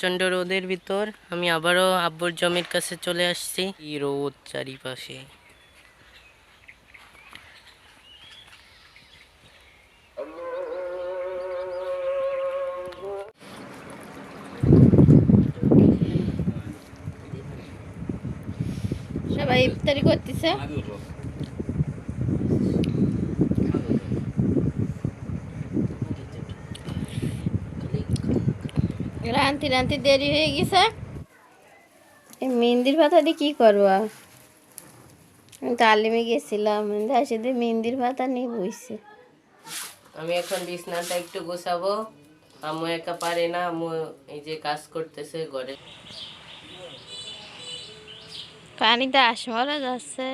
প্রচন্ড রোদের ভিতর আমি আবারও আব্বুর জমির কাছে চলে আসছি। কি রোদ চারিপাশে। সবাই ইফতারি করতেছে। রান্তি রান্তি দেরি হয়ে গেছে। এই মেহেন্দির ভাতা দিয়ে কি করবো? আমি তালিমে গেছিলাম, এসে দিয়ে মেহেন্দির ভাতা নিয়ে বইছে। আমি এখন বিছনাটা একটু গোছাবো। আম্মু একা পারে না, আম্মু এই যে কাজ করতেছে ঘরে। পানিতে আসমরা যাচ্ছে।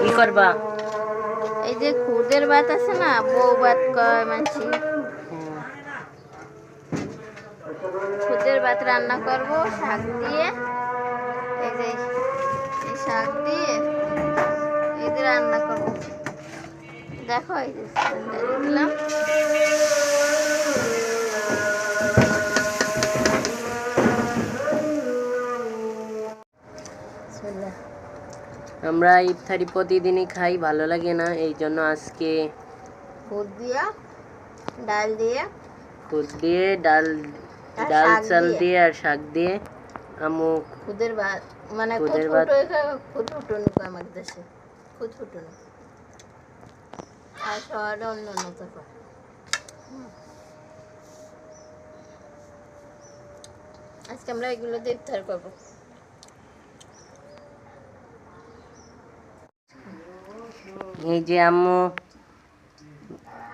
কি করবা? এই যে খুদের ভাত আছে না, বউ ভাত কয় মানছি। খুদের ভাত রান্না করব শাক দিয়ে। এই যে এই শাক দিয়ে এই যে রান্না করব। দেখো এই যে দিলাম। আমরা ইফতারি প্রতিদিনই খাই, ভালো লাগে না, এই জন্য আজকে খুদ দিয়া ডাল দিয়ে, খুদ দিয়ে ডাল, ডাল চাল দিয়ে আর শাক দিয়ে আম্মু খুদের ভাত, মানে খুদের ভাত। খুদ ফুটুনি কয় আমাদের দেশে, খুদ ফুটুনি। আর শহরে অন্য অন্য তো কয়। আজকে আমরা এগুলো দিয়ে ইফতার করবো। এই যে আম্মু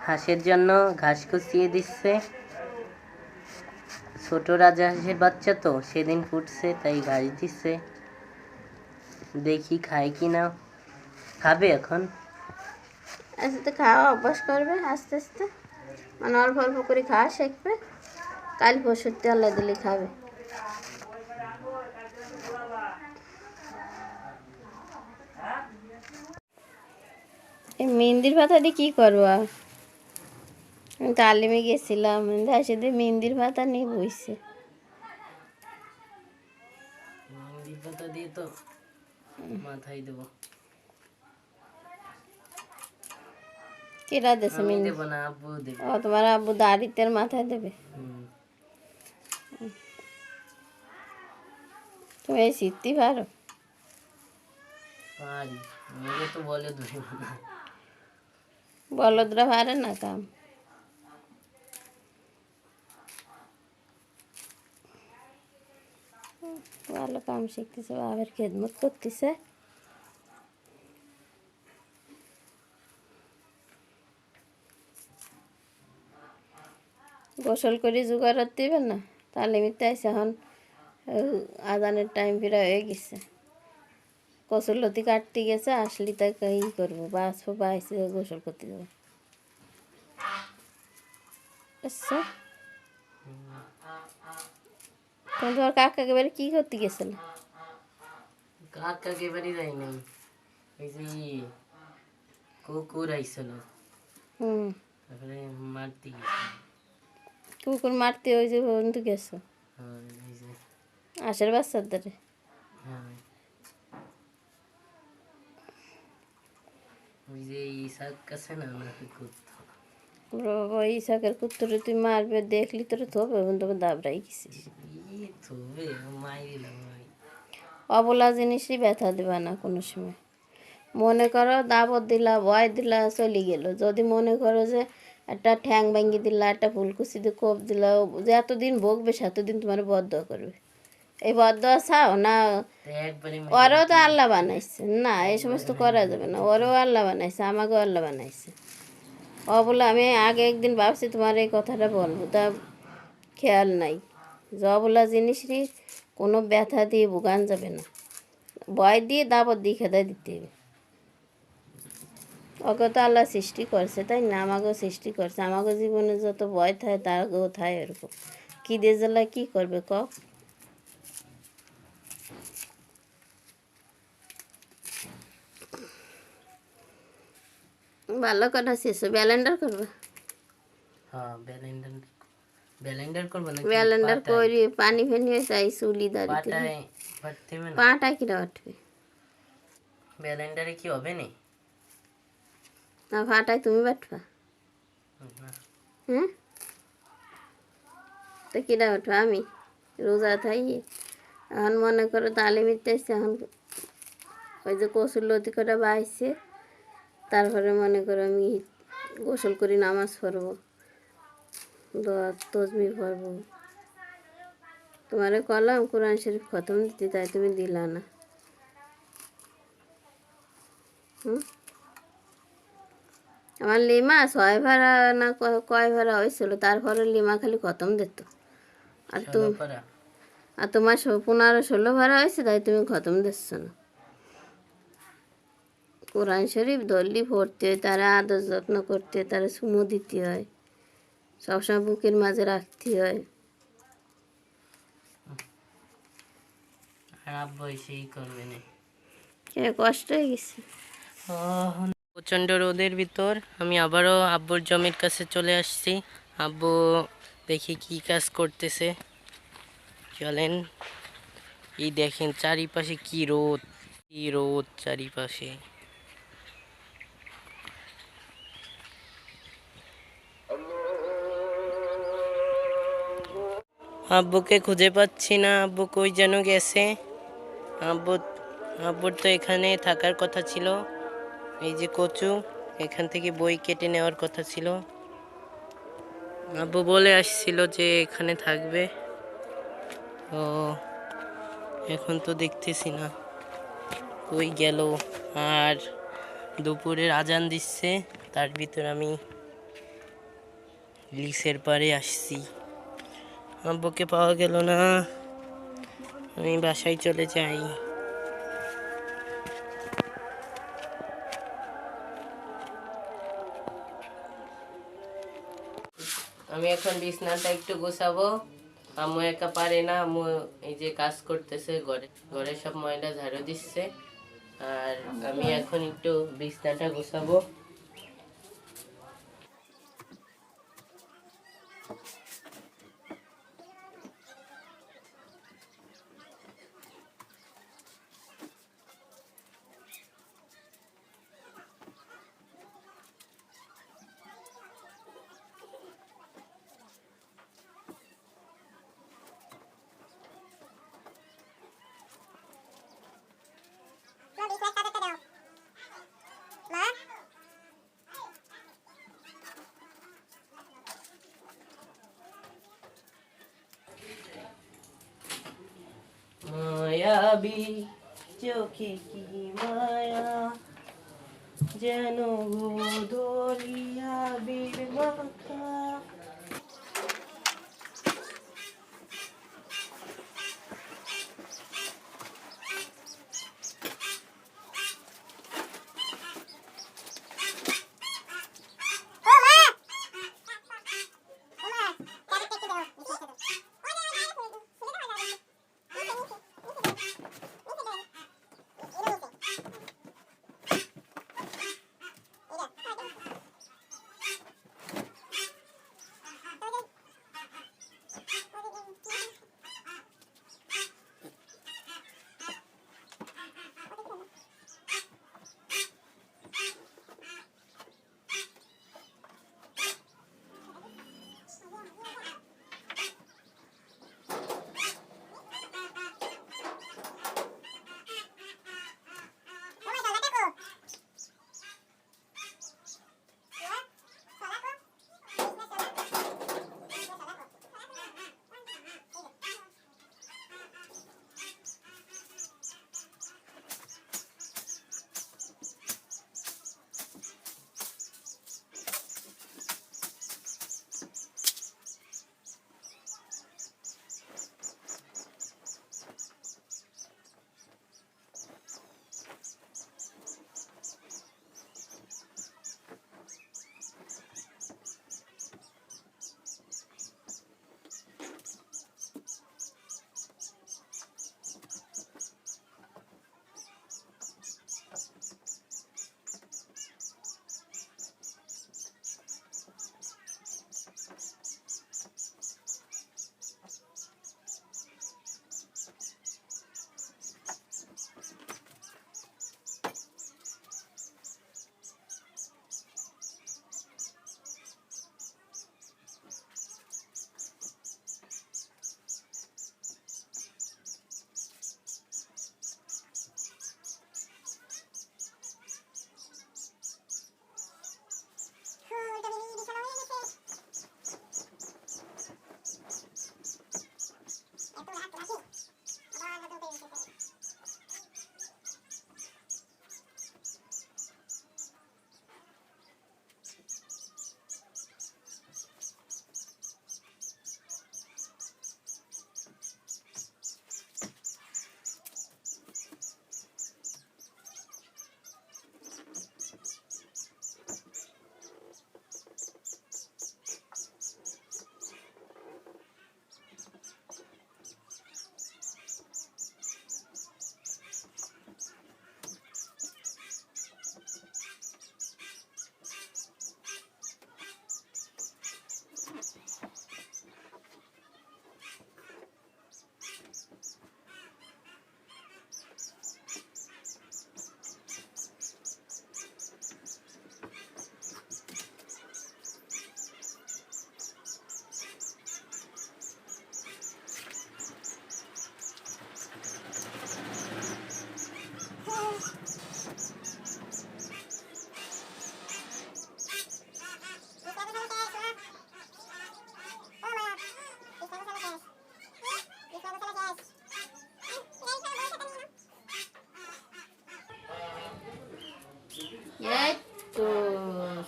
হাঁসের জন্য ঘাস কুচিয়ে দিচ্ছে। ছোট রাজা হাঁসের বাচ্চা তো সেদিন ফুটছে, তাই ঘাস দিচ্ছে। দেখি খায় কি না। খাবে এখন? আস্তে আস্তে খাওয়া অভ্যাস করবে, আস্তে আস্তে, মানে অল্প অল্প করে খাওয়া শিখবে। কাল পরশুতে আল্লাহ দিলে খাবে। এই মেহেন্দির ভাতা দিয়ে কি করবো? আমি তালিমে গেছিলাম, এসে দিয়ে মেহেন্দির ভাতা নিয়ে বইছে। মেহেন্দির পাতা দিয়ে তো মাথায় দেবো। কেরা দেশে আমি মেহেন্দি? দেবো না, আব্বু দেবে। ও তোমার আব্বু দাড়িতে মাথায় দেবে? তুমি এই শিখতে পারো? পারি, আমাকে তো বলে ধরবো না। বলদরা পারে না কাম। ভালো কাম শিখতেছে, বাবার খেদমত করতেছে। গোসল করে জোগাড় দিবেন না, তাহলে মিথ্যা আছে। এখন আজানের টাইম ফিরা হয়ে গেছে। কচুরলতি কাটতে গেছে, আসলে তাকে ই করবো, বাঁচবো, বাইসে গোসল করতে যাবো। আচ্ছা, তোমার কাকাকে বাড়ি কি করতে গেছিল? কাকাকে বাড়ি যাই নাই, ওই যে কুকুর আইছিল, তারপরে মারতে গেছে। কুকুর মারতে ওই যে বন্ধু গেছো? হ্যাঁ, ওই যে আশের বাচ্চার দ্বারে? হ্যাঁ, ওই যে ইসাক কাছে না, ওনাকে কুত্তা। ওই শাকের কুত্তরে তুই মারবে, দেখলি তোর থবে, তোমার দাবড়াই গেছিস। ই থবে, মাই দিলাম আমি। অবলা জিনিসই ব্যথা দেবে না কোনো সময়। মনে করো দাবত দিলা, ভয় দিলা, চলে গেল। যদি মনে করো যে একটা ঠ্যাং ভেঙে দিলা, একটা ফুলকুচি দিয়ে কোপ দিলা, যে এতদিন ভোগবে সেতদিন তোমার বদয়া করবে। এই বদয়া চাও না? একবারে ওরও তো আল্লাহ বানাইছে না, এই সমস্ত করা যাবে না। ওরও আল্লাহ বানাইছে, আমাকেও আল্লাহ বানাইছে। ও বলে আমি আগে একদিন ভাবছি তোমার এই কথাটা বলবো, তা খেয়াল নাই। জবলা জিনিসই কোনো ব্যথা দিয়ে ভোগান যাবে না, ভয় দিয়ে দাবত দিয়ে খেদাই দিতে হবে। ওকে তো আল্লাহ সৃষ্টি করছে, তাই না? আমাকেও সৃষ্টি করছে। আমাকে জীবনে যত ভয় থাকে তারও থাকে এরকম। কী দিয়ে জ্বালায় কী করবে ক? ভালো কথা শেষ, ব্যালেন্ডার করবে? হ্যাঁ ব্যালেন্ডার করবো না? ব্যালেন্ডার করি পানি ফানি হয়ে তাই চুলি দাঁড়িয়ে পাটায় বাটতে হবে না? পাটা কিরা উঠবে ব্যালেন্ডারে কি হবে না? না ফাটায় তুমি বাটবা? না। হ্যাঁ, তো কিরা উঠবা? আমি রোজা থাই এখন মনে করো তালে মিটতে এসছে, এখন ওই যে কসুর লতি করে বাইছে, তারপরে মনে করো আমি গোসল করি, নামাজ পড়বো, দোয়া তসবি পড়বো। তোমারে কলাম কোরআন শরীফ খতম দিতে, তাই তুমি দিলা না। আমার লিমা 6 ভাড়া না কয় ভাড়া হয়েছিল, তারপরে লিমা খালি খতম দিত। আর তুমি আর তোমার 15-16 ভাড়া হয়েছে, তাই তুমি খতম দিচ্ছ না। কোরআন শরীফ ধরলি পড়তে হয়, তারা আদর যত্ন করতে হয়, তারা চুমু দিতে হয়, সবসময় বুকের মাঝে রাখতে হয়। আর আব্বু এসেই করবে না? কষ্ট হয়ে গেছে। প্রচণ্ড রোদের ভিতর আমি আবারও আব্বুর জমির কাছে চলে আসছি। আব্বু দেখি কি কাজ করতেছে, চলেন। এই দেখেন চারিপাশে কি রোদ, কি রোদ চারিপাশে। আব্বুকে খুঁজে পাচ্ছি না, আব্বু কই যেন গেছে। আব্বুর তো এখানে থাকার কথা ছিল। এই যে কচু, এখান থেকে বই কেটে নেওয়ার কথা ছিল। আব্বু বলে আসছিল যে এখানে থাকবে, ও এখন তো দেখতেছি না কই গেল। আর দুপুরের আজান দিচ্ছে, তার ভিতর আমি লিসের পাড়ে আসছি। আব্বুকে পাওয়া গেল না, আমি বাসায় চলে যাই। আমি এখন বিছনাটা একটু গোছাবো। আম্মু একা পারে না, আম্মু এই যে কাজ করতেছে, ঘরে সব ময়লা ঝাড়ু দিচ্ছে। আর আমি এখন একটু বিছনাটা গোছাবো। মায়াবী চোখে কি মায়া, যেন দরিয়া বীর মাখা।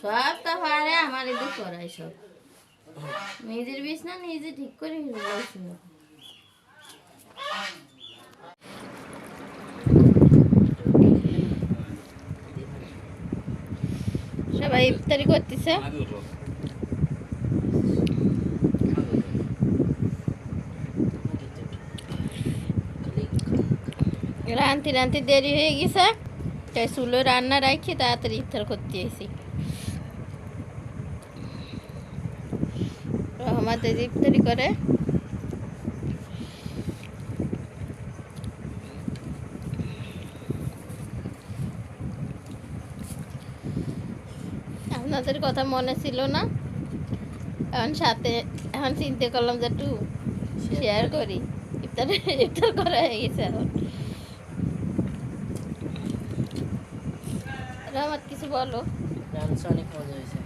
সব তো পারে আমার এদিকে করাই সব নিজের বিছনা নিজে ঠিক করে বলছিল সবাই ইফতারি করতেছে রান্তি রান্তি দেরি হয়ে গেছে তাই চুলো রান্না রাখি তাড়াতাড়ি ইফতার করতে এসি আমাদের ইফতারি করে আপনাদের কথা মনে ছিল না এখন সাথে এখন চিন্তা করলাম যে একটু শেয়ার করি ইফতার করা হয়ে গেছে এখন রহমত কিছু বলো ডান্স অনেক মজা হয়েছে।